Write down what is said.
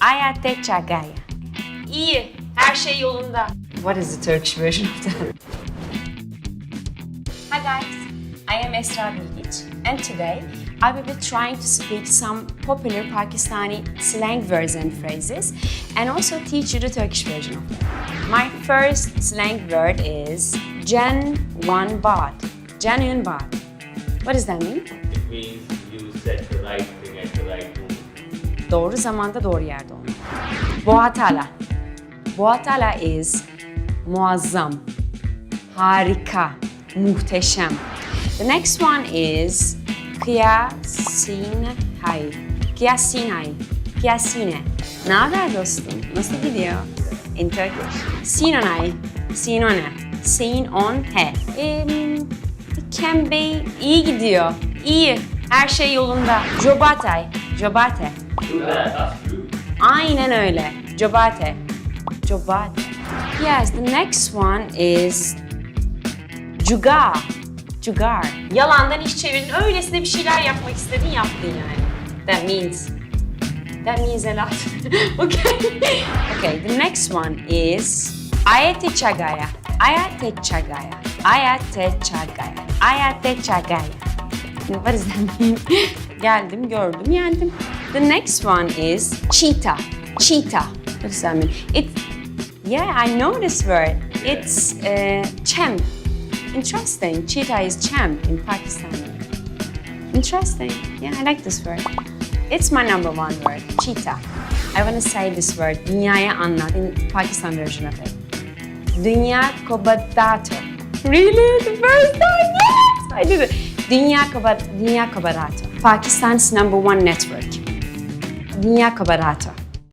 Ayate çagaya. İyi, her şey yolunda. What is the Turkish version of that? Hi guys, I am Esra Bilgic, and today I will be trying to speak some popular Pakistani slang words and phrases, and also teach you the Turkish version of them. My first slang word is genuine baht. Genuine baht. What does that mean? It means you said the right thing at the right moment. Doğru zamanda doğru yerde olmak. Boğatala. Boğatala is muazzam, harika, muhteşem. The next one is kıyasinay. Kıyasinay. Kıyasine. Ne haber dostum? Nasıl gidiyor? In Turkish. Sinonay. Sinone. Sin on he. It can be iyi gidiyor. İyi. Her şey yolunda. Jobatay. Jobate. That's true. Aynen öyle. Jobate. Jobate. Yes, the next one is Cugar. Cugar. Yalandan iş çevirdin. Öylesine bir şeyler yapmak istedin, yaptın yani. That means a lot. Okay, the next one is Ayate çagaya. Ayate çagaya. Ayate çagaya. Ayate çagaya. What does that mean? Geldim, gördüm, yendim. The next one is cheetah. Cheetah. What does that mean? Yeah, I know this word. It's champ. Interesting. Cheetah is champ in Pakistani. Interesting. Yeah, I like this word. It's my number one word, cheetah. I want to say this word, dünyaya anlat, in Pakistan version of it. Dünya kabadato. Really? The first time? Yes! I did it. Dünya kabadato. Pakistan's number one network. Dünya kabadato.